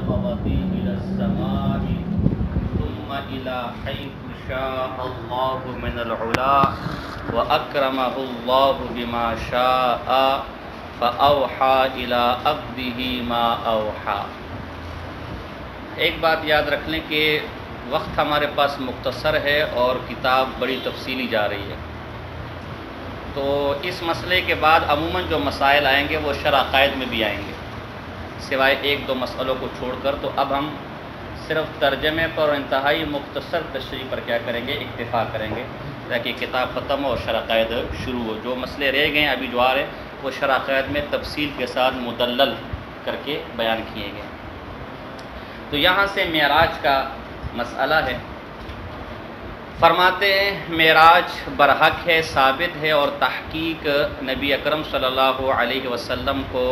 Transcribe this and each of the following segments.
اليقظة إلى السماء ثم إلى حيث شاء الله من العلا وأكرمه الله بما شاء فأوحى إلى عبده ما أوحى۔ ایک بات یاد رکھ لیں کہ وقت ہمارے پاس مختصر ہے اور کتاب بڑی تفصیلی جا رہی ہے، تو اس مسئلے کے بعد عموماً جو مسائل آئیں گے وہ شرح عقائد میں بھی آئیں گے، سوائے ایک دو مسئلوں کو چھوڑ کر۔ تو اب ہم صرف ترجمے پر اور انتہائی مختصر تشریح پر کیا کریں گے، اکتفا کریں گے، تاکہ کتاب ختم ہو اور شرح عقائد شروع ہو۔ جو مسئلے رہ گئے ہیں ابھی جو آ رہے ہیں وہ شرح عقائد میں تفصیل کے ساتھ مدلل کر کے بیان کیے گئے۔ تو یہاں سے معراج کا مسئلہ ہے۔ فرماتے ہیں معراج برحق ہے، ثابت ہے، اور تحقیق نبی اکرم صلی اللہ علیہ وسلم کو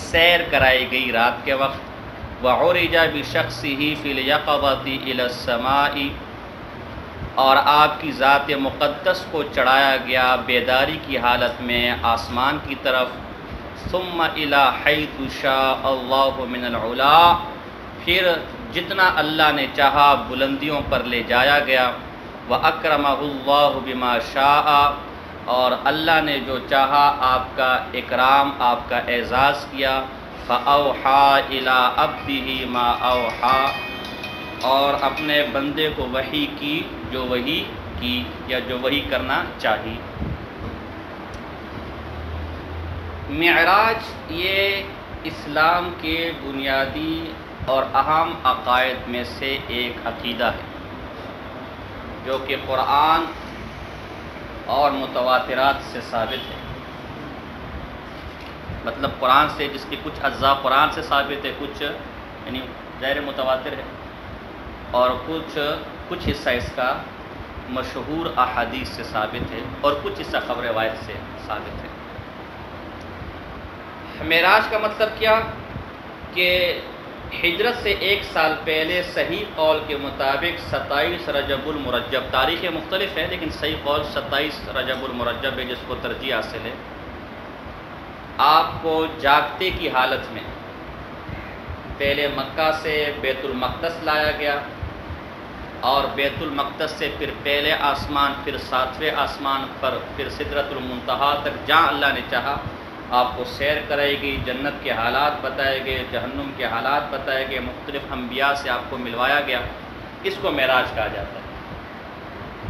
سیر کرائی گئی رات کے وقت۔ وعرج بشخصہ فی الیقظۃ الی السماء، اور آپ کی ذات مقدس کو چڑھایا گیا بیداری کی حالت میں آسمان کی طرف۔ ثم الی حیث شاء اللہ من العلا، پھر جتنا اللہ نے چاہا بلندیوں پر لے جایا گیا۔ وَأَكْرَمَهُ اللَّهُ بِمَا شَاءَ، اور اللہ نے جو چاہا آپ کا اکرام، آپ کا اعزاز کیا۔ فَأَوْحَى إِلَىٰ عَبْدِهِ مَا أَوْحَى، اور اپنے بندے کو وحی کی جو وحی کی یا جو وحی کرنا چاہی۔ معراج یہ اسلام کے بنیادی اور اہم عقائد میں سے ایک عقیدہ ہے، جو کہ قرآن اور متواترات سے ثابت ہے۔ مطلب قرآن سے، جس کی کچھ اجزاء قرآن سے ثابت ہے، کچھ یعنی غیر متواتر ہے، اور کچھ حصہ اس کا مشہور احادیث سے ثابت ہے، اور کچھ حصہ خبر روایت سے ثابت ہے۔ معراج کا مطلب کیا کہ ہجرت سے 1 سال پہلے صحیح قول کے مطابق 27 رجب المرجب، تاریخیں مختلف ہیں لیکن صحیح قول 27 رجب المرجب ہے، جس کو ترجیح حاصل ہے، آپ کو جاگتے کی حالت میں پہلے مکہ سے بیت المقدس لایا گیا، اور بیت المقدس سے پھر پہلے آسمان، پھر 7ویں آسمان پر، پھر سدرۃ المنتہا تک، جہاں اللہ نے چاہا آپ کو سیر کرائے گی، جنت کے حالات بتائے گئے، جہنم کے حالات بتائے گئے، مختلف انبیاء سے آپ کو ملوایا گیا۔ اس کو معراج کہا جاتا ہے،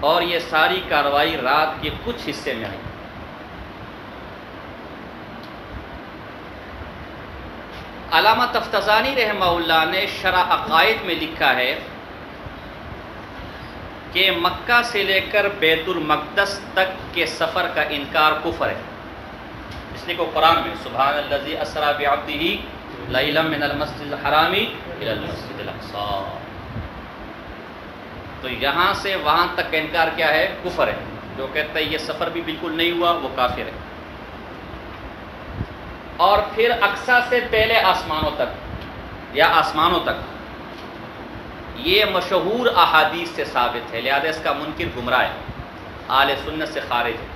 اور یہ ساری کارروائی رات کے کچھ حصے میں آئی۔ علامہ تفتزانی رحمہ اللہ نے شرح عقائد میں لکھا ہے کہ مکہ سے لے کر بیت المقدس تک کے سفر کا انکار کفر ہے، اس لیے کہ قرآن میں سبحان الذی اسری بعبدہ لیلا من المسجد الحرام الی المسجد الاقصی، تو یہاں سے وہاں تک کا انکار کیا ہے؟ کفر ہے۔ جو کہتا ہے یہ سفر بھی بالکل نہیں ہوا وہ کافر ہے۔ اور پھر اقصیٰ سے پہلے آسمانوں تک یا آسمانوں تک، یہ مشہور احادیث سے ثابت ہے، لہذا اس کا منکر گمراہ ہے، اہل سنت سے خارج ہے۔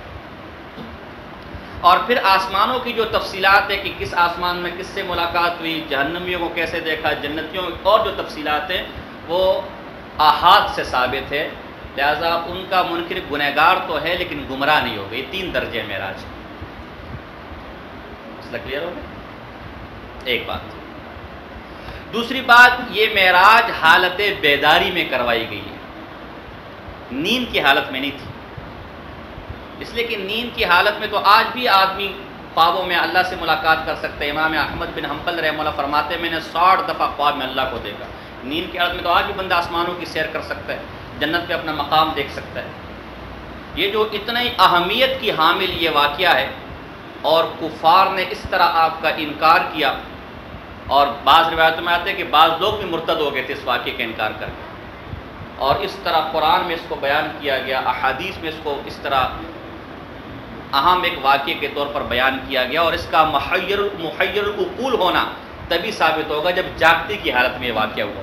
اور پھر آسمانوں کی جو تفصیلات ہے کہ کس آسمان میں کس سے ملاقات ہوئی، جہنمیوں کو کیسے دیکھا، جنتیوں، اور جو تفصیلات ہیں وہ آحاد سے ثابت ہے، لہذا ان کا منکر گنہگار تو ہے لیکن گمراہ نہیں ہوگا۔ یہ 3 درجے معراج۔ مسئلہ کلیئر ہو گیا؟ ایک بات۔ دوسری بات، یہ معراج حالت بیداری میں کروائی گئی ہے، نیند کی حالت میں نہیں تھی، اس لیے کہ نیند کی حالت میں تو آج بھی آدمی خوابوں میں اللہ سے ملاقات کر سکتا ہے۔ امام احمد بن حنبل رحمہ اللہ فرماتے ہیں میں نے 60 دفعہ خواب میں اللہ کو دیکھا۔ نیند کی حالت میں تو آج بھی بندہ آسمانوں کی سیر کر سکتا ہے، جنت پہ اپنا مقام دیکھ سکتا ہے۔ یہ جو اتنی اہمیت کی حامل یہ واقعہ ہے، اور کفار نے اس طرح آپ کا انکار کیا، اور بعض روایتوں میں آتے ہیں کہ بعض لوگ بھی مرتد ہو گئے تھے اس واقعے کا انکار کر کے، اور اس طرح قرآن میں اس کو بیان کیا گیا، احادیث میں اس کو اس طرح اہم ایک واقعے کے طور پر بیان کیا گیا، اور اس کا محیر العقول ہونا تبھی ثابت ہوگا جب جاگتی کی حالت میں یہ واقعہ ہوا۔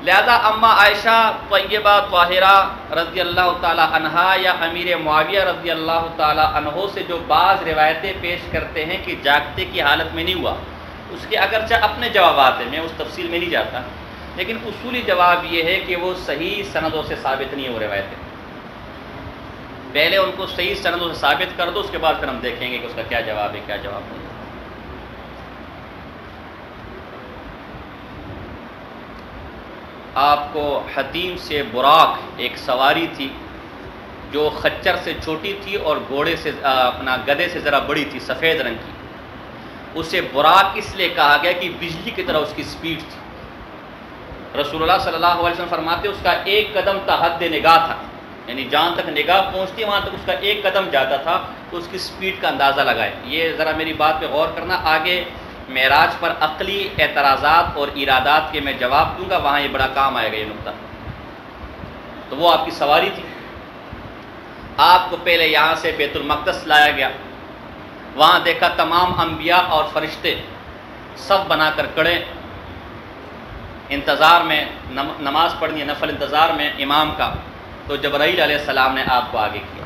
لہذا اما عائشہ طیبہ طاہرہ رضی اللہ تعالی عنہا یا امیر معاویہ رضی اللہ تعالی عنہ سے جو بعض روایتیں پیش کرتے ہیں کہ جاگتے کی حالت میں نہیں ہوا، اس کے اگرچہ اپنے جوابات ہیں، میں اس تفصیل میں نہیں جاتا، لیکن اصولی جواب یہ ہے کہ وہ صحیح سندوں سے ثابت نہیں ہے وہ روایتیں۔ پہلے ان کو صحیح سندوں سے ثابت کر دو، اس کے بعد پھر ہم دیکھیں گے کہ اس کا کیا جواب ہے، کیا جواب نہیں ہے۔ آپ کو حتیم سے براق ایک سواری تھی جو خچر سے چھوٹی تھی اور گھوڑے سے اپنا گدھے سے ذرا بڑی تھی، سفید رنگ کی۔ اسے براق اس لیے کہا گیا کہ بجلی کی طرح اس کی سپیڈ تھی۔ رسول اللہ صلی اللہ علیہ وسلم فرماتے اس کا ایک قدم تا حد نگاہ تھا، یعنی جہاں تک نگاہ پہنچتی وہاں تک اس کا ایک قدم جاتا تھا، تو اس کی سپیڈ کا اندازہ لگائے۔ یہ ذرا میری بات پہ غور کرنا، آگے معراج پر عقلی اعتراضات اور ارادات کے میں جواب دوں گا، وہاں یہ بڑا کام آئے گا یہ نقطہ۔ تو وہ آپ کی سواری تھی، آپ کو پہلے یہاں سے بیت المقدس لایا گیا، وہاں دیکھا تمام انبیاء اور فرشتے سب بنا کر کھڑے انتظار میں، نماز پڑھنی ہے نفل انتظار میں امام کا، تو جبرائیل علیہ السلام نے آپ کو آگے کیا۔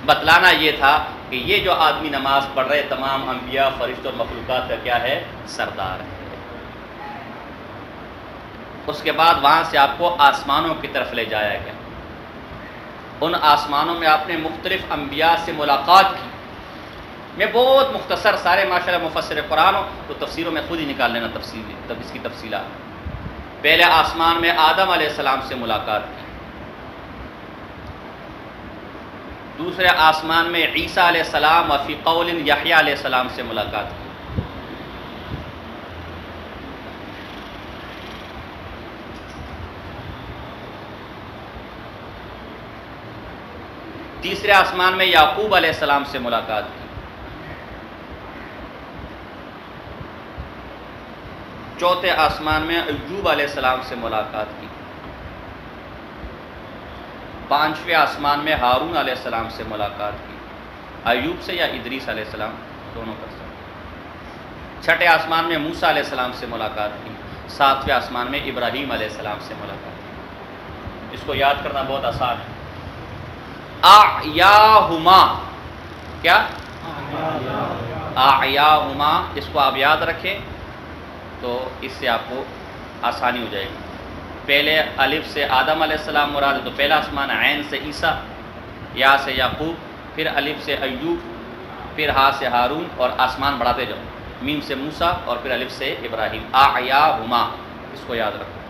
بتلانا یہ تھا کہ یہ جو آدمی نماز پڑھ رہے تمام انبیاء فرشتوں اور مخلوقات کا کیا ہے؟ سردار ہے۔ اس کے بعد وہاں سے آپ کو آسمانوں کی طرف لے جایا گیا، ان آسمانوں میں آپ نے مختلف انبیاء سے ملاقات کی۔ میں بہت مختصر، سارے ماشاءاللہ مفسر قرآن ہو تو تفسیروں میں خود ہی نکال لینا تفصیل، تب اس کی تفصیلات۔ پہلے آسمان میں آدم علیہ السلام سے ملاقات کی، دوسرے آسمان میں عیسیٰ علیہ السلام و فی قول یحییٰ علیہ السلام سے ملاقات کی، تیسرے آسمان میں یعقوب علیہ السلام سے ملاقات کی، چوتھے آسمان میں ایوب علیہ السلام سے ملاقات کی، پانچویں آسمان میں ہارون علیہ السلام سے ملاقات کی، ایوب سے یا ادریس علیہ السلام دونوں کر سکتے، چھٹے آسمان میں موسیٰ علیہ السلام سے ملاقات کی، ساتویں آسمان میں ابراہیم علیہ السلام سے ملاقات کی۔ اس کو یاد کرنا بہت آسان ہے۔ اعیاہما، کیا؟ اعیاہما، اس کو آپ یاد رکھیں تو اس سے آپ کو آسانی ہو جائے گی۔ پہلے الف سے آدم علیہ السلام مراد ہے تو پہلا آسمان، عین سے عیسیٰ، یا سے یعقوب، پھر الف سے ایوب، پھر ہا سے ہارون، اور آسمان بڑھاتے جاؤ، میم سے موسیٰ، اور پھر الف سے ابراہیم۔ اعیاہما، اس کو یاد رکھو۔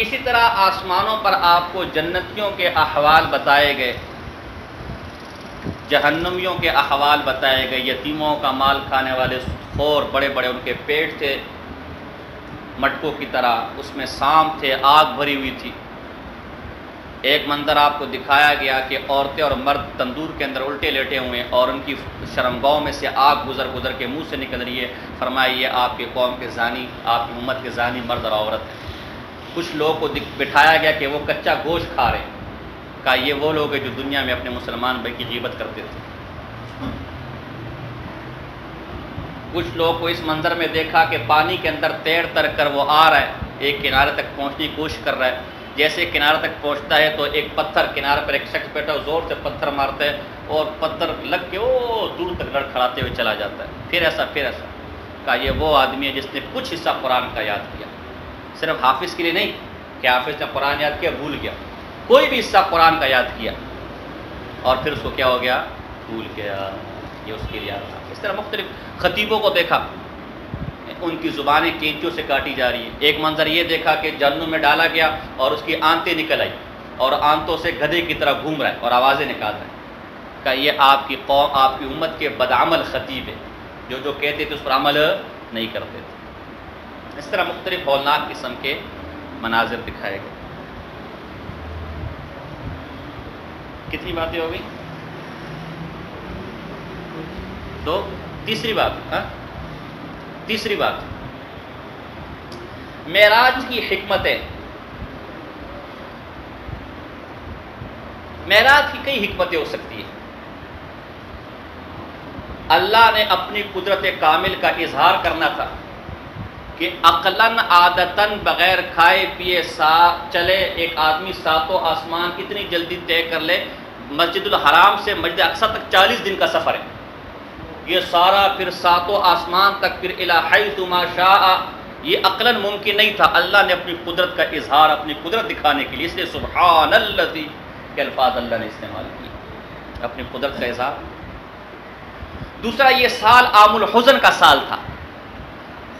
اسی طرح آسمانوں پر آپ کو جنتیوں کے احوال بتائے گئے، جہنمیوں کے احوال بتائے گئے، یتیموں کا مال کھانے والے خور، بڑے بڑے ان کے پیٹ تھے مٹکوں کی طرح، اس میں سانپ تھے، آگ بھری ہوئی تھی۔ ایک منظر آپ کو دکھایا گیا کہ عورتیں اور مرد تندور کے اندر الٹے لیٹے ہوئے ہیں اور ان کی شرمگاہوں میں سے آگ گزر گزر کے منہ سے نکل رہی ہے۔ فرمایا یہ آپ کے قوم کے زانی، آپ کی امت کے زانی مرد اور عورت ہیں۔ کچھ لوگوں کو بٹھایا گیا کہ وہ کچا گوشت کھا رہے ہیں، کہا یہ وہ لوگ ہیں جو دنیا میں اپنے مسلمان بھائی کی غیبت کرتے تھے۔ کچھ لوگوں کو اس منظر میں دیکھا کہ پانی کے اندر تیر تر کر وہ آ رہا ہے، ایک کنارے تک پہنچنے کی کوشش کر رہا ہے۔ جیسے کنارے تک پہنچتا ہے تو ایک پتھر کنارے پر، ایک شخص بیٹھا زور سے پتھر مارتا ہے اور پتھر لگ کے وہ دور تک لڑکھڑاتے ہوئے چلا جاتا ہے۔ پھر ایسا کہا یہ وہ آدمی ہے جس نے کچھ حصہ قرآن کا یاد کیا، صرف حافظ کے لیے نہیں کہ حافظ نے قرآن یاد کیا بھول گیا، کوئی بھی حصہ قرآن کا یاد کیا اور پھر اس کو کیا ہو گیا؟ بھول گیا، یہ اس کے لیے یاد تھا۔ اس طرح مختلف خطیبوں کو دیکھا، ان کی زبانیں کینچوں سے کاٹی جا رہی ہیں۔ ایک منظر یہ دیکھا کہ جہنم میں ڈالا گیا اور اس کی آنتیں نکل آئی اور آنتوں سے گدھے کی طرح گھوم رہا ہے اور آوازیں نکال رہا ہے۔ کہ یہ آپ کی قوم، آپ کی امت کے بدعمل خطیب ہے، جو کہتے تھے اس پر عمل نہیں کرتے تھے۔ اس طرح مختلف ہولناک قسم کے مناظر دکھائے گئے۔ کتنی باتیں ہو گئی؟ دو۔ تیسری بات معراج کی حکمتیں۔ معراج کی کئی حکمتیں ہو سکتی ہیں۔ اللہ نے اپنی قدرت کامل کا اظہار کرنا تھا کہ عقلاً عادتاً بغیر کھائے پیے چلے ایک آدمی ساتوں آسمان اتنی جلدی طے کر لے مسجد الحرام سے مسجد اقصی تک 40 دن کا سفر ہے. یہ سارا پھر ساتوں آسمان تک، پھر الی حیث ما شاء، یہ عقلاً ممکن نہیں تھا. اللہ نے اپنی قدرت کا اظہار، اپنی قدرت دکھانے کے لیے، اس لیے سبحان الذی کے الفاظ اللہ نے استعمال کیے، اپنی قدرت کا اظہار. دوسرا، یہ سال عام الحزن کا سال تھا.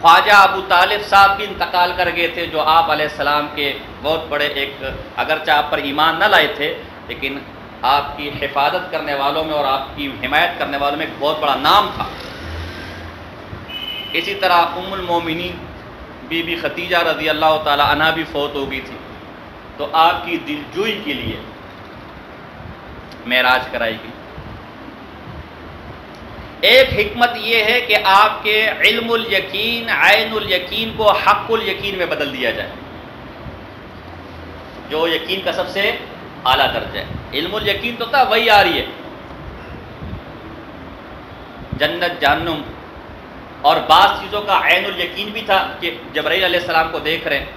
خواجہ ابو طالب صاحب بھی انتقال کر گئے تھے، جو آپ علیہ السلام کے بہت بڑے ایک، اگرچہ آپ پر ایمان نہ لائے تھے لیکن آپ کی حفاظت کرنے والوں میں اور آپ کی حمایت کرنے والوں میں ایک بہت بڑا نام تھا. اسی طرح ام المومنین بی بی خدیجہ رضی اللہ تعالی عنہا بھی فوت ہو گئی تھی، تو آپ کی دلجوئی کے لیے معراج کرائی گئی. ایک حکمت یہ ہے کہ آپ کے علم الیقین، عین الیقین کو حق الیقین میں بدل دیا جائے، جو یقین کا سب سے اعلیٰ درجہ ہے. علم الیقین تو تھا وہی آ رہی ہے، جنت جہنم، اور بعض چیزوں کا عین الیقین بھی تھا کہ جبرائیل علیہ السلام کو دیکھ رہے ہیں،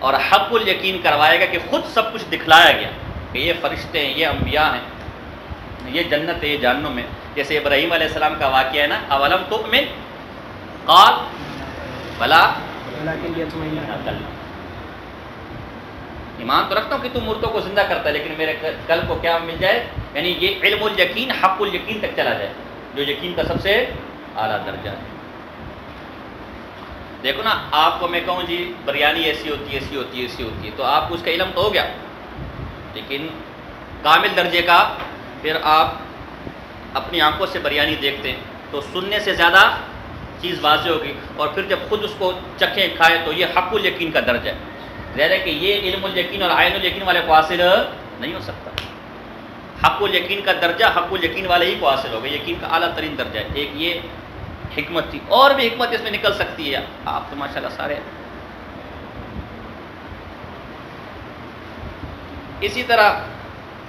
اور حق الیقین کروایا گا کہ خود سب کچھ دکھلایا گیا کہ یہ فرشتے ہیں، یہ انبیاء ہیں، یہ جنت ہے، یہ جہنم ہے. جیسے ابراہیم علیہ السلام کا واقعہ ہے نا، اولم تؤمن قال بلا ایمان تو رکھتا ہوں کہ تم مردوں کو زندہ کرتا ہے، لیکن میرے کل کو کیا مل جائے، یعنی یہ علم الیقین حق الیقین تک چلا جائے، جو یقین کا سب سے اعلیٰ درجہ ہے. دیکھو نا، آپ کو میں کہوں جی بریانی ایسی ہوتی ہے، ایسی ہوتی ہے، ایسی ہوتی ہے، تو آپ کو اس کا علم تو ہو گیا، لیکن کامل درجے کا پھر آپ اپنی آنکھوں سے بریانی دیکھتے ہیں تو سننے سے زیادہ چیز واضح ہوگی، اور پھر جب خود اس کو چکھیں کھائے تو یہ حق الیقین کا درجہ ہے. ظاہر ہے کہ یہ علم الیقین اور عین الیقین والے کو حاصل نہیں ہو سکتا. حق الیقین کا درجہ حق الیقین والے ہی کو حاصل ہوگا، یقین کا اعلیٰ ترین درجہ ہے. ایک یہ حکمت تھی، اور بھی حکمت اس میں نکل سکتی ہے، آپ تو ماشاءاللہ سارے. اسی طرح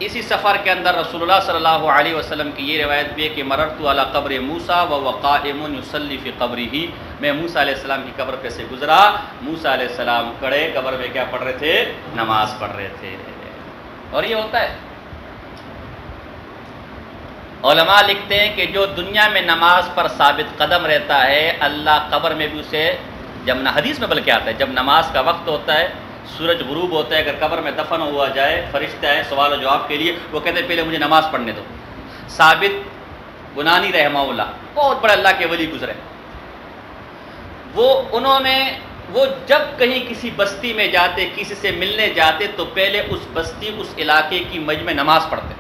اسی سفر کے اندر رسول اللہ صلی اللہ علیہ وسلم کی یہ روایت بھی ہے کہ مررت علی قبر موسیٰ وهو قائم یصلی فی قبرہ، میں موسیٰ علیہ السلام کی قبر پہ سے گزرا، موسیٰ علیہ السلام کھڑے قبر میں کیا پڑھ رہے تھے؟ نماز پڑھ رہے تھے. اور یہ ہوتا ہے، علماء لکھتے ہیں کہ جو دنیا میں نماز پر ثابت قدم رہتا ہے، اللہ قبر میں بھی اسے، جب نہ حدیث میں بلکہ آتا ہے، جب نماز کا وقت ہوتا ہے، سورج غروب ہوتا ہے، اگر قبر میں دفن ہوا جائے، فرشتے آئے سوال و جواب کے لیے، وہ کہتے ہیں پہلے مجھے نماز پڑھنے دو. ثابت بنانی رحمہ اللہ، بہت بڑے اللہ کے ولی گزرے، وہ جب کہیں کسی بستی میں جاتے، کسی سے ملنے جاتے، تو پہلے اس بستی، اس علاقے کی مجمع نماز پڑھتے،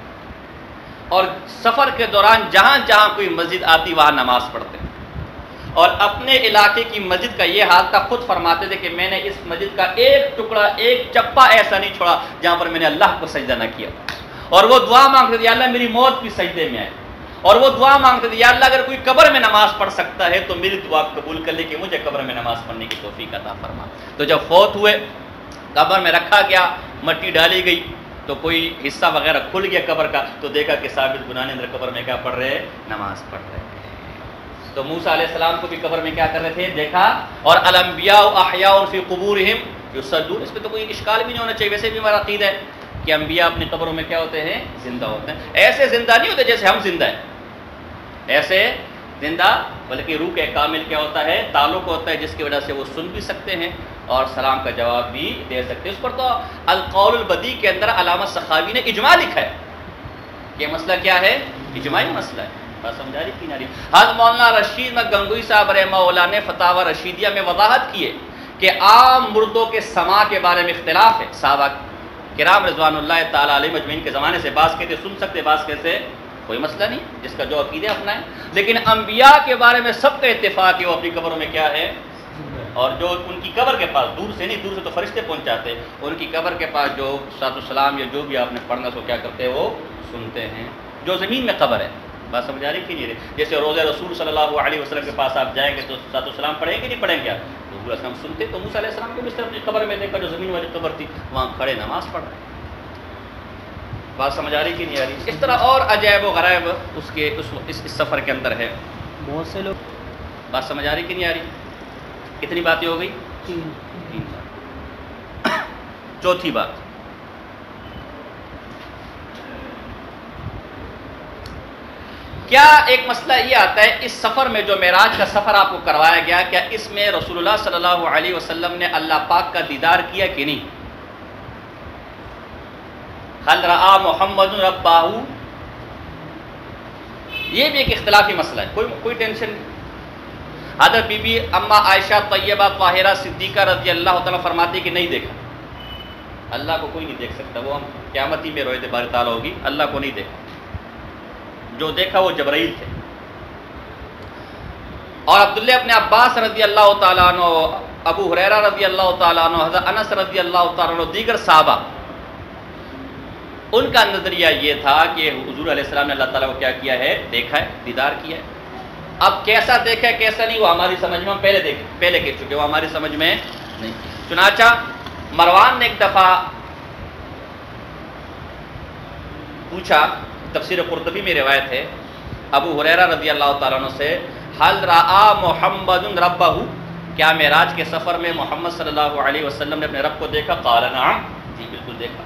اور سفر کے دوران جہاں جہاں کوئی مسجد آتی وہاں نماز پڑھتے، اور اپنے علاقے کی مسجد کا یہ حال تھا، خود فرماتے تھے کہ میں نے اس مسجد کا ایک ٹکڑا، ایک چپا ایسا نہیں چھوڑا جہاں پر میں نے اللہ کو سجدہ نہ کیا. اور وہ دعا مانگتے تھے یا اللہ میری موت بھی سجدے میں آئے، اور وہ دعا مانگتے تھے یا اللہ اگر کوئی قبر میں نماز پڑھ سکتا ہے تو میری دعا قبول کر لے کہ مجھے قبر میں نماز پڑھنے کی توفیق عطا فرما. تو جب فوت ہوئے، قبر میں رکھا گیا، مٹی ڈالی گئی، تو کوئی حصہ وغیرہ کھل گیا قبر کا، تو دیکھا کہ ثابت بنانی اندر قبر میں کیا پڑھ رہے؟ نماز پڑھ رہے. تو موسیٰ علیہ السلام کو بھی قبر میں کیا کر رہے تھے؟ دیکھا. اور الانبیاء احیاء فی قبورہم یصلون، اس پہ تو کوئی اشکال بھی نہیں ہونا چاہیے. ویسے بھی ہمارا عقیدہ ہے کہ انبیاء اپنی قبروں میں کیا ہوتے ہیں؟ زندہ ہوتے ہیں. ایسے زندہ نہیں ہوتے جیسے ہم زندہ ہیں، ایسے زندہ، بلکہ روح کے کامل کیا ہوتا ہے؟ تعلق ہوتا ہے، جس کی وجہ سے وہ سن بھی سکتے ہیں اور سلام کا جواب بھی دے سکتے ہیں. اس پر تو القول البدیع کے اندر علامہ سخاوی نے اجماع لکھا ہے کہ مسئلہ کیا ہے؟ اجماعی مسئلہ ہے. بات سمجھا رہی کہ نہیں؟ حضرت مولانا رشید گنگوئی صاحب رحمہ اللہ نے فتاوی رشیدیہ میں وضاحت کی ہے کہ عام مردوں کے سماع کے بارے میں اختلاف ہے. صحابہ کرام رضوان اللہ تعالیٰ علیہ مجمعین کے زمانے سے بعض کہتے سن سکتے، بعض کہتے کوئی مسئلہ نہیں، جس کا جو عقیدے اپنا ہے. لیکن انبیاء کے بارے میں سب کا اتفاق ہے وہ اپنی قبروں میں کیا ہے، اور جو ان کی قبر کے پاس، دور سے نہیں، دور سے تو فرشتے پہنچاتے، ان کی قبر کے پاس جو صلاۃ السلام یا جو بھی آپ نے پڑھنا سو کیا کرتے ہیں، وہ سنتے ہیں. جو زمین میں قبر ہے، بات سمجھ آ رہی کہ نہیں رہی؟ جیسے روضہ رسول صلی اللہ علیہ وسلم کے پاس آپ جائیں گے تو صلاۃ السلام پڑھیں گے نہیں پڑھیں گے؟ تو رسول السلام سنتے. تو موسیٰ علیہ السلام کو بھی صرف اپنی قبر میں دیکھا، جو زمین والی قبر تھی وہاں کھڑے نماز پڑھ رہے ہیں. بات سمجھ آ رہی کہ نہیں آ رہی؟ اس طرح اور عجائب و غرائب اس سفر کے اندر ہے. بہت سے لوگ، بات سمجھ آ رہی کہ نہیں آ رہی؟ کتنی باتیں ہو گئی؟ 3 بات. چوتھی بات، کیا ایک مسئلہ یہ آتا ہے اس سفر میں جو معراج کا سفر آپ کو کروایا گیا، کیا اس میں رسول اللہ صلی اللہ علیہ وسلم نے اللہ پاک کا دیدار کیا کہ نہیں؟ حل رآ محمد ربہ، یہ بھی ایک اختلافی مسئلہ ہے، کوئی ٹینشن نہیں۔ حضرت بی بی اما عائشہ طیبہ طاہرہ صدیقہ رضی اللہ تعالیٰ فرماتی کہ نہیں دیکھا، اللہ کو کوئی نہیں دیکھ سکتا، وہ ہم قیامتی میں رویت باری تعالیٰ ہوگی، اللہ کو نہیں دیکھا، جو دیکھا وہ جبرائیل تھے۔ اور عبداللہ ابن عباس رضی اللہ تعالیٰ عنہ، ابو ہریرہ رضی اللہ تعالیٰ عنہ، حضرت انس رضی اللہ تعالیٰ عنہ، دیگر صحابہ، ان کا نظریہ یہ تھا کہ حضور علیہ السلام نے اللہ تعالیٰ کو کیا کیا ہے؟ دیکھا ہے، دیدار کیا ہے۔ اب کیسا دیکھا ہے کیسا نہیں وہ ہماری سمجھ میں، ہم پہلے کہہ چکے، وہ ہماری سمجھ میں نہیں۔ چنانچہ مروان نے ایک دفعہ پوچھا، تفسیر قرطبی میں روایت ہے ابو ہریرہ رضی اللہ تعالیٰ عنہ سے، حل رآ محمد ربہ، کیا معراج کے سفر میں محمد صلی اللہ علیہ وسلم نے اپنے رب کو دیکھا؟ قال نعم، جی بالکل دیکھا۔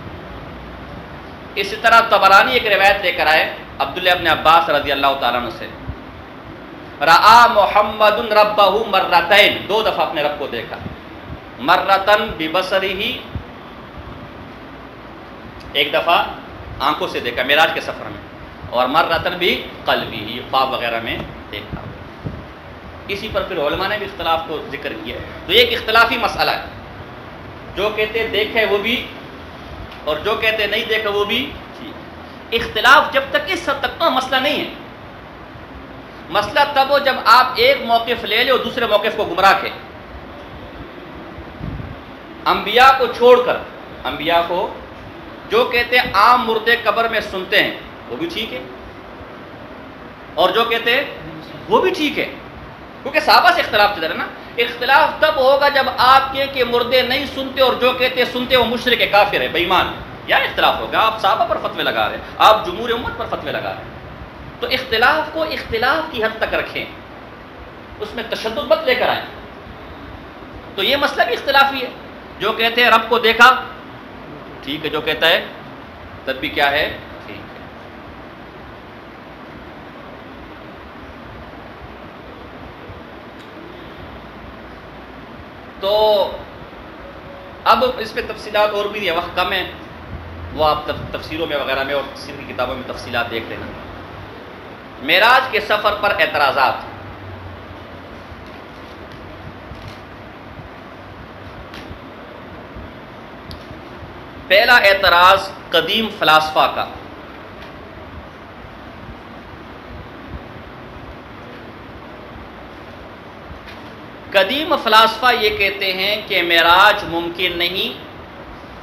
اسی طرح طبرانی ایک روایت لے کر آئے عبداللہ ابن عباس رضی اللہ تعالیٰ عنہ سے، رآ محمد ربہ مرتین، دو دفعہ اپنے رب کو دیکھا، مرتن ببصرہ، ایک دفعہ آنکھوں سے دیکھا معراج کے سفر میں، اور مرتن بھی قلبی، خواب وغیرہ میں دیکھا۔ اسی پر پھر علماء نے بھی اختلاف کو ذکر کیا ہے۔ تو یہ ایک اختلافی مسئلہ ہے، جو کہتے دیکھے وہ بھی، اور جو کہتے نہیں دیکھا وہ بھی۔ اختلاف جب تک اس حد تک تو مسئلہ نہیں ہے، مسئلہ تب ہو جب آپ ایک موقف لے لیں اور دوسرے موقف کو گمراہ کے، انبیاء کو چھوڑ کر، انبیاء کو جو کہتے ہیں عام مردے قبر میں سنتے ہیں وہ بھی ٹھیک ہے، اور جو کہتے ہیں وہ بھی ٹھیک ہے، کیونکہ صحابہ سے اختلاف چل رہا ہے نا۔ اختلاف تب ہوگا جب آپ کے کہ مردے نہیں سنتے اور جو کہتے ہیں سنتے وہ مشرک ہے، کافر ہے، بے ایمان ہے، یا اختلاف ہوگا۔ آپ صحابہ پر فتوے لگا رہے ہیں، آپ جمہور امت پر فتوے لگا رہے ہیں، تو اختلاف کو اختلاف کی حد تک رکھیں، اس میں تشدد مت لے کر آئیں۔ تو یہ مسئلہ بھی اختلافی ہے، جو کہتے ہیں رب کو دیکھا ٹھیک ہے، جو کہتا ہے تب بھی کیا ہے ٹھیک ہے۔ تو اب اس پہ تفصیلات اور بھی ہے، وقت کم ہے، وہ آپ تفسیروں میں وغیرہ میں اور تفسیر کی کتابوں میں تفصیلات دیکھ لینا۔ معراج کے سفر پر اعتراضات، پہلا اعتراض قدیم فلاسفہ کا، قدیم فلاسفہ یہ کہتے ہیں کہ معراج ممکن نہیں،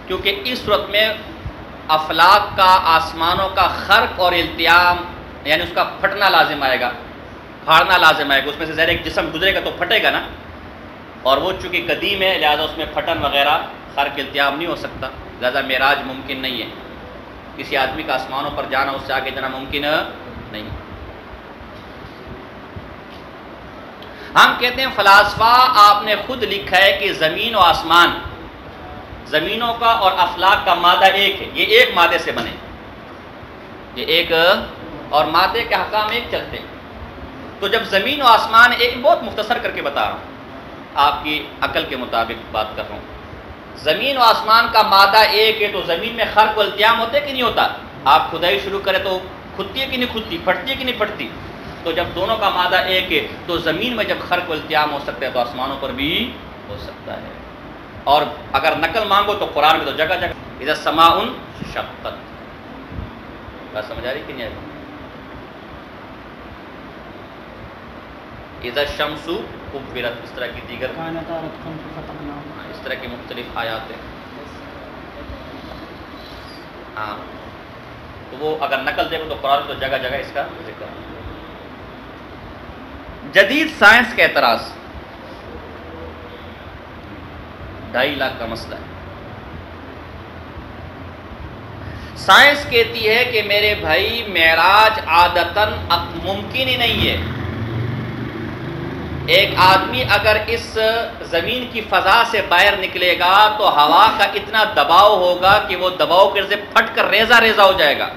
کیونکہ اس صورت میں افلاک کا، آسمانوں کا خرق اور التیام، یعنی اس کا پھٹنا لازم آئے گا، پھاڑنا لازم آئے گا، اس میں سے ظاہر ایک جسم گزرے گا تو پھٹے گا نا، اور وہ چونکہ قدیم ہے لہذا اس میں پھٹن وغیرہ خرق التیام نہیں ہو سکتا، لہذا معراج ممکن نہیں ہے، کسی آدمی کا آسمانوں پر جانا، اس سے آگے جانا ممکن نہیں۔ ہم کہتے ہیں فلاسفہ آپ نے خود لکھا ہے کہ زمین و آسمان، زمینوں کا اور افلاک کا مادہ ایک ہے، یہ ایک مادے سے بنے، یہ ایک، اور مادے کے حکام ایک چلتے ہیں۔ تو جب زمین و آسمان ایک، بہت مختصر کر کے بتا رہا ہوں، آپ کی عقل کے مطابق بات کر رہا ہوں، زمین و آسمان کا مادہ ایک ہے تو زمین میں خرق و التیام ہوتے کہ نہیں ہوتا؟ آپ کھدائی شروع کرے تو کھدتی ہے کہ نہیں کھدتی، پھٹتی ہے کہ نہیں پھٹتی؟ تو جب دونوں کا مادہ ایک ہے تو زمین میں جب خرق و التیام ہو سکتا ہے تو آسمانوں پر بھی ہو سکتا ہے۔ اور اگر نقل مانگو تو قرآن میں تو جگہ جگہ اذا السماء انشقت، بات سمجھ آ رہی کہ نہیں آ رہی؟ اذا الشمس کورت، اس طرح کی دیگر اس طرح کی مختلف آیات ہیں۔ ہاں تو وہ اگر نقل دیکھو تو قرآن تو جگہ جگہ اس کا ذکر ہے۔ جدید سائنس کا اعتراض، 2.5 لاکھ کا مسئلہ ہے۔ سائنس کہتی ہے کہ میرے بھائی معراج عادتاً ممکن ہی نہیں ہے، ایک آدمی اگر اس زمین کی فضا سے باہر نکلے گا تو ہوا کا اتنا دباؤ ہوگا کہ وہ دباؤ کے سے پھٹ کر ریزہ ریزہ ہو جائے گا،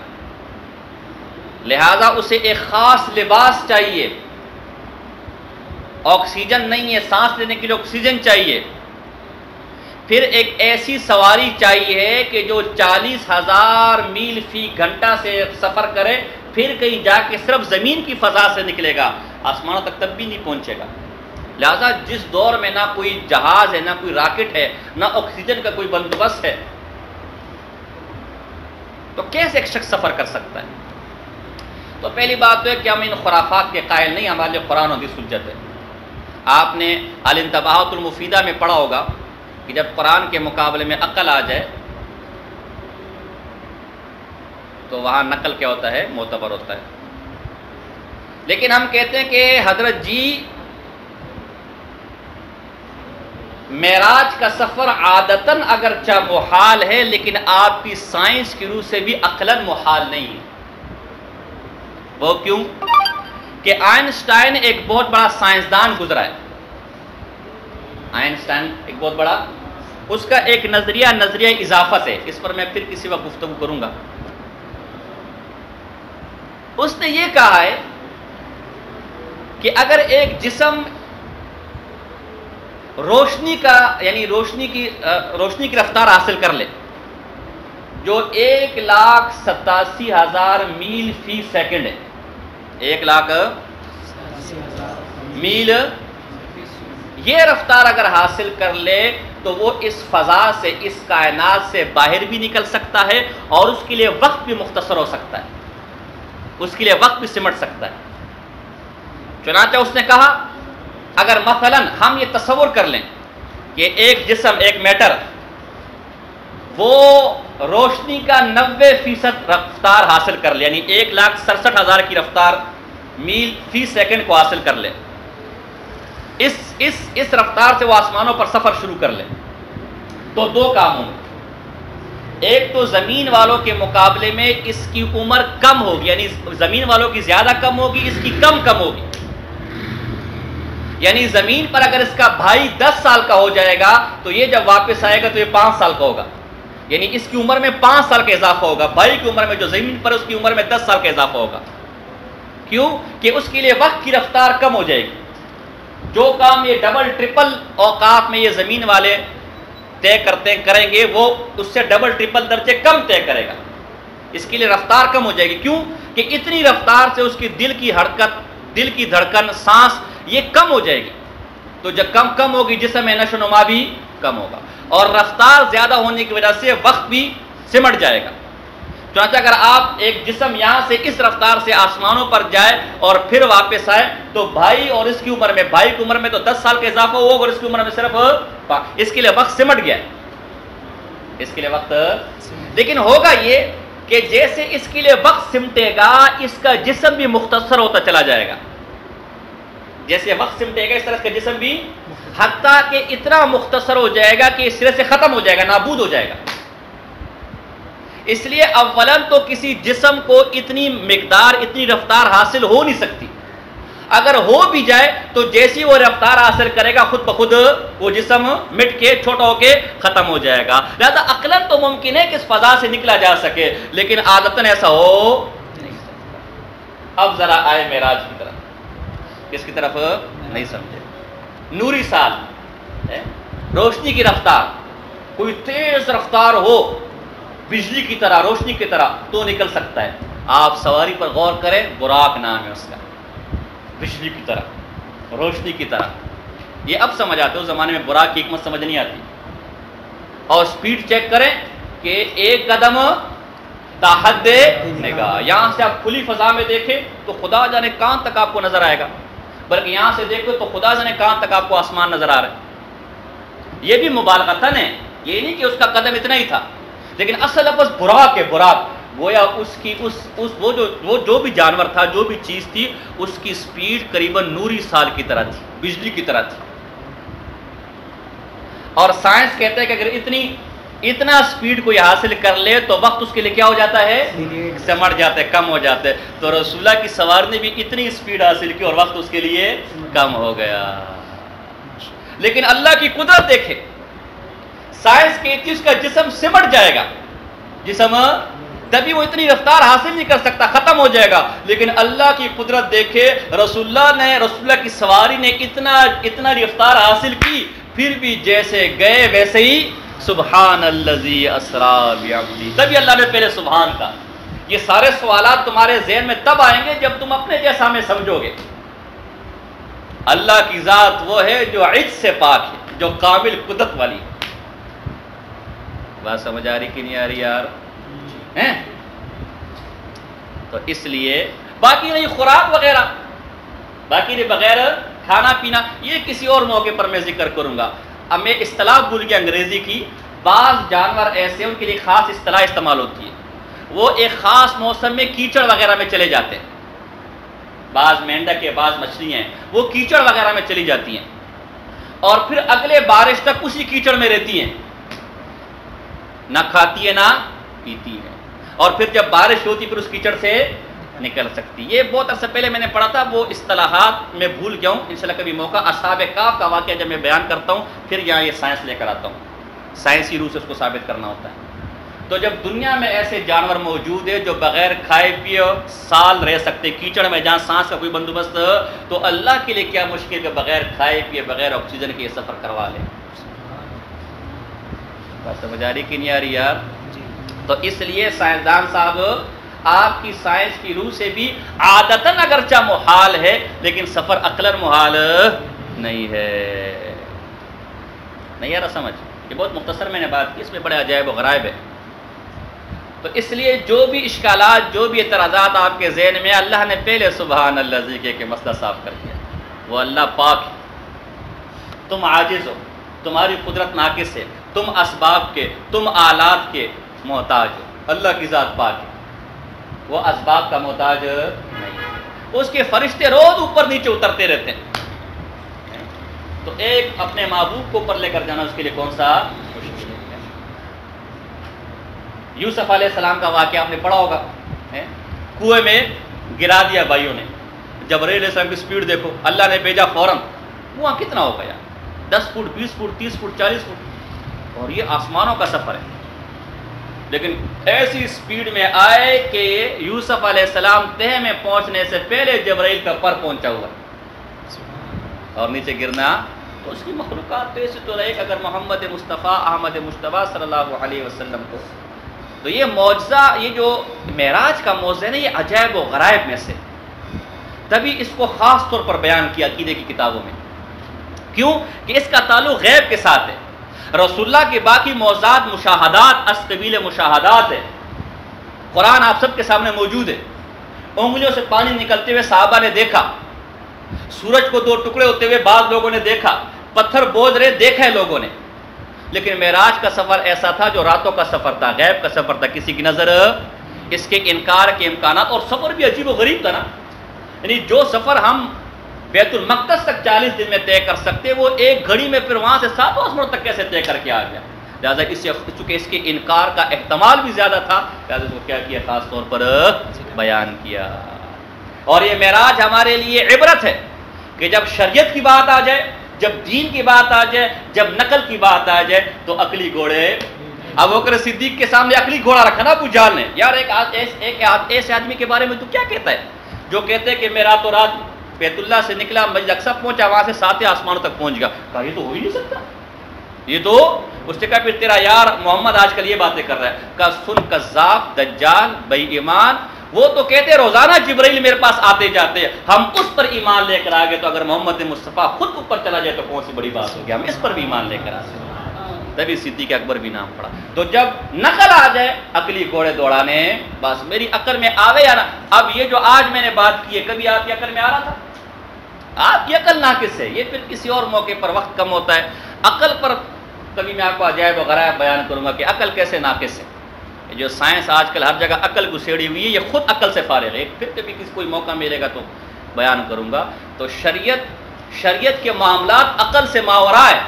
لہذا اسے ایک خاص لباس چاہیے، آکسیجن نہیں ہے، سانس لینے کے لیے آکسیجن چاہیے، پھر ایک ایسی سواری چاہیے کہ جو 40,000 میل فی گھنٹہ سے سفر کرے، پھر کہیں جا کے صرف زمین کی فضا سے نکلے گا، آسمانوں تک تب بھی نہیں پہنچے گا۔ لہذا جس دور میں نہ کوئی جہاز ہے، نہ کوئی راکٹ ہے، نہ آکسیجن کا کوئی بندوبست ہے، تو کیسے ایک شخص سفر کر سکتا ہے؟ تو پہلی بات تو ہے کہ ہم ان خرافات کے قائل نہیں، ہمارے لیے قرآن و حدیث حجت ہے۔ آپ نے الانتباہات المفیدہ میں پڑھا ہوگا کہ جب قرآن کے مقابلے میں عقل آ جائے تو وہاں نقل کیا ہوتا ہے؟ معتبر ہوتا ہے۔ لیکن ہم کہتے ہیں کہ حضرت جی معراج کا سفر عادتاً اگرچہ محال ہے، لیکن آپ کی سائنس کی روح سے بھی عقلاً محال نہیں ہے۔ وہ کیوں؟ کہ آئنسٹائن ایک بہت بڑا سائنسدان گزرا ہے۔ آئنسٹائن ایک بہت بڑا، اس کا ایک نظریہ اضافت ہے، اس پر میں پھر کسی وقت گفتگو کروں گا۔ اس نے یہ کہا ہے کہ اگر ایک جسم روشنی کی رفتار حاصل کر لے جو 1,87,000 میل فی سیکنڈ ہے، 1,00,000 میل، یہ رفتار اگر حاصل کر لے تو وہ اس فضا سے، اس کائنات سے باہر بھی نکل سکتا ہے، اور اس کے لیے وقت بھی مختصر ہو سکتا ہے، اس کے لیے وقت بھی سمٹ سکتا ہے۔ چنانچہ اس نے کہا اگر مثلا ہم یہ تصور کر لیں کہ ایک جسم، ایک میٹر، وہ روشنی کا 90% رفتار حاصل کر لے، یعنی 1,67,000 کی رفتار میل فی سیکنڈ کو حاصل کر لے، اس رفتار سے وہ آسمانوں پر سفر شروع کر لے، تو دو کام ہوں گے۔ ایک تو زمین والوں کے مقابلے میں اس کی عمر کم ہوگی، یعنی زمین والوں کی زیادہ کم ہوگی، اس کی کم ہوگی۔ یعنی زمین پر اگر اس کا بھائی 10 سال کا ہو جائے گا تو یہ جب واپس آئے گا تو یہ 5 سال کا ہوگا، یعنی اس کی عمر میں 5 سال کا اضافہ ہوگا۔ بھائی کی عمر میں، جو زمین پر، اس کی عمر میں 10 سال کا اضافہ ہوگا۔ کیوں؟ کہ اس کے لیے وقت کی رفتار کم ہو جائے گی۔ جو کام یہ ڈبل ٹرپل اوقات میں یہ زمین والے طے کریں گے، وہ اس سے ڈبل ٹرپل درجے کم طے کرے گا، اس کے لیے رفتار کم ہو جائے گی۔ کیوں؟ کہ اتنی رفتار سے اس کی دل کی حرکت، دل کی دھڑکن، سانس یہ کم ہو جائے گی، تو جب کم ہوگی جسم میں نشو و نما بھی کم ہوگا، اور رفتار زیادہ ہونے کی وجہ سے وقت بھی سمٹ جائے گا۔ چنانچہ اگر آپ ایک جسم یہاں سے اس رفتار سے آسمانوں پر جائے اور پھر واپس آئے تو بھائی اور اس کی عمر میں، بھائی کی عمر میں تو 10 سال کا اضافہ ہوا اور اس کی عمر میں صرف اس کے لیے وقت سمٹ گیا، اس کے لیے وقت۔ لیکن ہوگا یہ کہ جیسے اس کے لیے وقت سمٹے گا، اس کا جسم بھی مختصر ہوتا چلا جائے گا، جیسے وقت سمٹے گا اس طرح کا جسم بھی، حتیٰ کہ اتنا مختصر ہو جائے گا کہ اس سرے سے ختم ہو جائے گا، نابود ہو جائے گا۔ اس لیے اولاً تو کسی جسم کو اتنی مقدار، اتنی رفتار حاصل ہو نہیں سکتی، اگر ہو بھی جائے تو جیسی وہ رفتار حاصل کرے گا خود بخود وہ جسم مٹ کے چھوٹا ہو کے ختم ہو جائے گا۔ لہذا عقلاً تو ممکن ہے کہ اس فضا سے نکلا جا سکے، لیکن عادتاً ایسا ہو نہیں سکتا۔ اب ذرا آئے معراج کی طرف، کس کی طرف؟ نہیں سمجھے؟ نوری سال ہے، روشنی کی رفتار، کوئی تیز رفتار ہو بجلی کی طرح، روشنی کی طرح تو نکل سکتا ہے۔ آپ سواری پر غور کریں، براق نام ہے اس کا، بجلی کی طرح، روشنی کی طرح۔ یہ اب سمجھ آتے، اس زمانے میں براق کی حکمت سمجھ نہیں آتی۔ اور سپیڈ چیک کریں کہ 1 قدم تحد نگاہ، یہاں سے آپ کھلی فضا میں دیکھیں تو خدا جانے کہاں تک آپ کو نظر آئے گا، بلکہ یہاں سے دیکھو تو خدا جانے کہاں تک آپ کو آسمان نظر آ رہا ہے۔ یہ بھی مبالغتاً ہے، یہ نہیں کہ اس کا قدم اتنا ہی تھا، لیکن اصل لفظ براق ہے، براق گویا اس کی وہ جو بھی جانور تھا، جو بھی چیز تھی، اس کی سپیڈ قریباً نوری سال کی طرح تھی، بجلی کی طرح تھی۔ اور سائنس کہتا ہے کہ اگر اتنا سپیڈ کوئی حاصل کر لے تو وقت اس کے لیے کیا ہو جاتا ہے؟ سمٹ جاتا ہے، کم ہو جاتا ہے۔ تو رسول اللہ کی سواری نے بھی اتنی سپیڈ حاصل کی اور وقت اس کے لیے کم ہو گیا۔ لیکن اللہ کی قدرت دیکھے، سائنس کہتی ہے اس کا جسم سمٹ جائے گا، جسم تبھی وہ اتنی رفتار حاصل نہیں کر سکتا، ختم ہو جائے گا. لیکن اللہ کی قدرت دیکھے، رسول اللہ کی سواری نے اتنا رفتار حاصل کی، پھر بھی جیسے گئے ویسے ہی سبحان الذی اسری بعبدہ. تبھی اللہ نے پہلے سبحان کا. یہ سارے سوالات تمہارے ذہن میں تب آئیں گے جب تم اپنے جیسا میں سمجھو گے. اللہ کی ذات وہ ہے جو عجز سے پاک ہے، جو کامل قدرت والی ہے. بات سمجھ آ رہی کہ نہیں آ رہی یار؟ تو اس لیے باقی نہیں خوراک وغیرہ، باقی نہیں بغیر کھانا پینا، یہ کسی اور موقع پر میں ذکر کروں گا. اب میں اصطلاح بھول گیا انگریزی کی. بعض جانور ایسے ان کے لیے خاص اصطلاح استعمال ہوتی ہے، وہ ایک خاص موسم میں کیچڑ وغیرہ میں چلے جاتے ہیں. بعض مینڈک کے بعض مچھلیاں ہیں وہ کیچڑ وغیرہ میں چلی جاتی ہیں اور پھر اگلے بارش تک اسی کیچڑ میں رہتی ہیں، نہ کھاتی ہے نہ پیتی ہے، اور پھر جب بارش ہوتی پھر اس کیچڑ سے نکل سکتی. یہ بہت عرصہ پہلے میں نے پڑھا تھا، وہ اصطلاحات میں بھول گیا ہوں. انشاءاللہ کبھی موقع اصحاب کہف کا واقعہ جب میں بیان کرتا ہوں پھر یہاں یہ سائنس لے کر آتا ہوں، سائنسی روح سے اس کو ثابت کرنا ہوتا ہے. تو جب دنیا میں ایسے جانور موجود ہیں جو بغیر کھائے پیے سال رہ سکتے کیچڑ میں، جہاں سانس کا کوئی بندوبست، تو اللہ کے لیے کیا مشکل کہ بغیر کھائے پیے بغیر آکسیجن کے یہ سفر کروا لے. بات سمجھ آ رہی کہ نہیں آ رہی یار؟ تو اس لیے سائنسدان صاحب آپ کی سائنس کی روح سے بھی عادتاً اگرچہ محال ہے لیکن سفر عقلاً محال نہیں ہے. نہیں یار سمجھ؟ یہ بہت مختصر میں نے بات کی، اس میں بڑے عجائب و غرائب ہے. تو اس لیے جو بھی اشکالات، جو بھی اعتراضات آپ کے ذہن میں، اللہ نے پہلے سبحان اللہ کہہ کے مسئلہ صاف کر دیا. وہ اللہ پاک ہے، تم عاجز ہو، تمہاری قدرت ناقص ہے، تم اسباب کے، تم آلات کے محتاج ہو. اللہ کی ذات پاک ہے، وہ اسباب کا محتاج نہیں ہے. اس کے فرشتے روز اوپر نیچے اترتے رہتے ہیں. تو ایک اپنے محبوب کو اوپر لے کر جانا اس کے لیے کون سا مشکل ہے. یوسف علیہ السلام کا واقعہ آپ نے پڑھا ہوگا، کنویں میں گرا دیا بھائیوں نے. جبرائیل علیہ السلام کی سپیڈ دیکھو، اللہ نے بھیجا فوراً. کنواں کتنا ہو گیا؟ 10 فٹ 20 فٹ 30 فٹ 40 فٹ، اور یہ آسمانوں کا سفر ہے. لیکن ایسی سپیڈ میں آئے کہ یوسف علیہ السلام تہہ میں پہنچنے سے پہلے جبرائیل کا پر پہنچا ہوا اور نیچے گرنا. تو اس کی مخلوقات تو ایسے تو رہے کہ اگر محمد مصطفیٰ احمد مجتبیٰ صلی اللہ علیہ وسلم کو، تو یہ معجزہ، یہ جو معراج کا معجزہ ہے یہ عجائب و غرائب میں سے. تبھی اس کو خاص طور پر بیان کیا عقیدے کی کتابوں میں. کیوں کہ اس کا تعلق غیب کے ساتھ ہے. رسول اللہ کے باقی معجزات مشاہدات از قبیل مشاہدات ہے. قرآن آپ سب کے سامنے موجود ہے. انگلیوں سے پانی نکلتے ہوئے صحابہ نے دیکھا، سورج کو 2 ٹکڑے ہوتے ہوئے بعض لوگوں نے دیکھا، پتھر بوجھ رہے دیکھا ہے لوگوں نے. لیکن معراج کا سفر ایسا تھا جو راتوں کا سفر تھا، غیب کا سفر تھا. کسی کی نظر اس کے انکار کے امکانات، اور سفر بھی عجیب و غریب تھا نا. یعنی جو سفر ہم بیت المقدس تک 40 دن میں طے کر سکتے، وہ ایک گھڑی میں پھر وہاں سے 7 آسمانوں تک کیسے طے کر کے آ گیا. لہٰذا چونکہ اس کے انکار کا احتمال بھی زیادہ تھا، لہٰذا اس کو کیا کیا، خاص طور پر بیان کیا. اور یہ معراج ہمارے لیے عبرت ہے کہ جب شریعت کی بات آ جائے، جب دین کی بات آ جائے، جب نقل کی بات آ جائے تو عقلی گھوڑے. ابوبکر صدیق کے سامنے عقلی گھوڑا رکھا نا ابو جہل نے. یار ایک ایسے آدمی کے بارے میں تو کیا کہتا ہے جو کہتے ہیں کہ میں راتوں رات بیت اللہ سے نکلا، مسجد اقصی پہنچا، وہاں سے 7 آسمانوں تک پہنچ گیا. کہا یہ تو ہو ہی نہیں سکتا. یہ تو اس نے کہا پھر تیرا یار محمد آج کل یہ باتیں کر رہا ہے. کہا سن کذاب دجال بے ایمان، وہ تو کہتے ہیں روزانہ جبرائیل میرے پاس آتے جاتے ہیں، ہم اس پر ایمان لے کر آ گئے. تو اگر محمد مصطفیٰ خود اوپر چلا جائے تو کون سی بڑی بات ہوگی، ہم اس پر بھی ایمان لے کر آ سکتے. تبھی صدیق اکبر بھی نام پڑا. تو جب نقل آ جائے عقلی گھوڑے دوڑانے، بس میری عقل میں آوے یا نہ. اب یہ جو آج میں نے بات کی ہے، کبھی آپ کی عقل میں آ رہا تھا؟ آپ کی عقل ناقص ہے. یہ پھر کسی اور موقع پر وقت کم ہوتا ہے. عقل پر کبھی میں آپ کو عجائب و غرائب بیان کروں گا کہ عقل کیسے ناقص ہے. جو سائنس آج کل ہر جگہ عقل گسیڑی ہوئی ہے، یہ خود عقل سے فارغ ہے. پھر کبھی کسی کوئی موقع ملے گا تو بیان کروں گا. تو شریعت کے معاملات عقل سے ماورا ہے،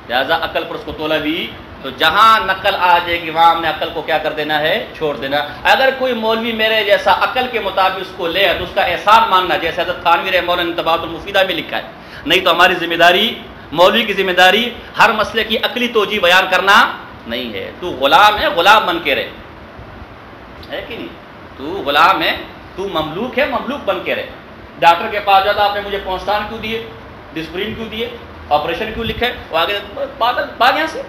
لہذا عقل پر اس کو تولا بھی. تو جہاں نقل آ جائے گی وہاں ہم نے عقل کو کیا کر دینا ہے، چھوڑ دینا. اگر کوئی مولوی میرے جیسا عقل کے مطابق اس کو لے تو اس کا احسان ماننا، جیسے حضرت تھانوی رحمہ اللہ نے انتباہات المفیدہ میں لکھا ہے. نہیں تو ہماری ذمہ داری، مولوی کی ذمہ داری ہر مسئلے کی عقلی توجیہ بیان کرنا نہیں ہے. تو غلام ہے، غلام بن کے رہے. ہے کہ نہیں؟ تو غلام ہے، تو مملوک ہے، مملوک بن کے رہے. ڈاکٹر کے پاس جاتا آپ نے مجھے پونسٹان کیوں دیے، ڈسپرین کیوں دیے، آپریشن کیوں لکھے، وہ آگے پاگل بھاگ یہاں سے.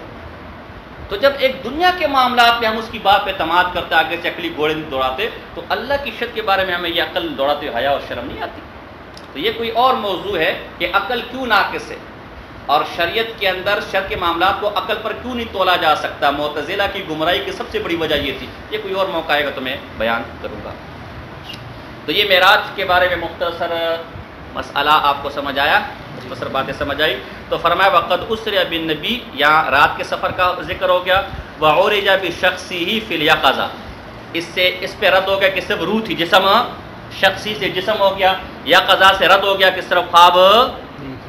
تو جب ایک دنیا کے معاملات میں ہم اس کی بات پہ اعتماد کرتے آگے سے عقلی گھوڑے نہیں دوڑاتے، تو اللہ کی شرط کے بارے میں ہمیں یہ عقل دوڑاتے حیا اور شرم نہیں آتی. تو یہ کوئی اور موضوع ہے کہ عقل کیوں ناقص ہے، اور شریعت کے اندر شرع کے معاملات کو عقل پر کیوں نہیں تولا جا سکتا. معتزلہ کی گمراہی کی سب سے بڑی وجہ یہ تھی. یہ کوئی اور موقع آئے گا تو میں بیان کروں گا. تو یہ معراج کے بارے میں مختصر مسئلہ آپ کو سمجھ آیا، مختصر باتیں سمجھ آئی. تو فرمایا وقد اسرا بالنبی، یہاں رات کے سفر کا ذکر ہو گیا. وعرج بشخصہ فی الیقظہ، اس پہ رد ہو گیا کہ صرف روح تھی، جسم شخصی سے جسم ہو گیا. یا قضا سے رد ہو گیا کہ صرف خواب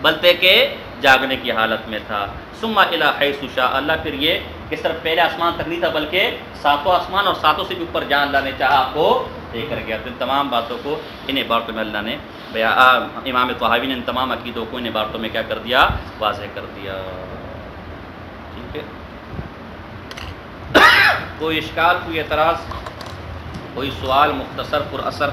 بلتے کے جاگنے کی حالت میں تھا. ثم الی حیث شاء، اللہ پھر یہ کہ صرف پہلے آسمان تک نہیں تھا بلکہ ساتوں آسمان اور ساتوں سے بھی اوپر جہاں اللہ نے چاہا آپ کو لے کر گیا. تو ان تمام باتوں کو ان عبارتوں میں اللہ نے امام طحاوی نے ان تمام عقیدوں کو ان عبارتوں میں کیا کر دیا، واضح کر دیا. ٹھیک ہے، کوئی اشکال، کوئی اعتراض، کوئی سوال مختصر پر اثر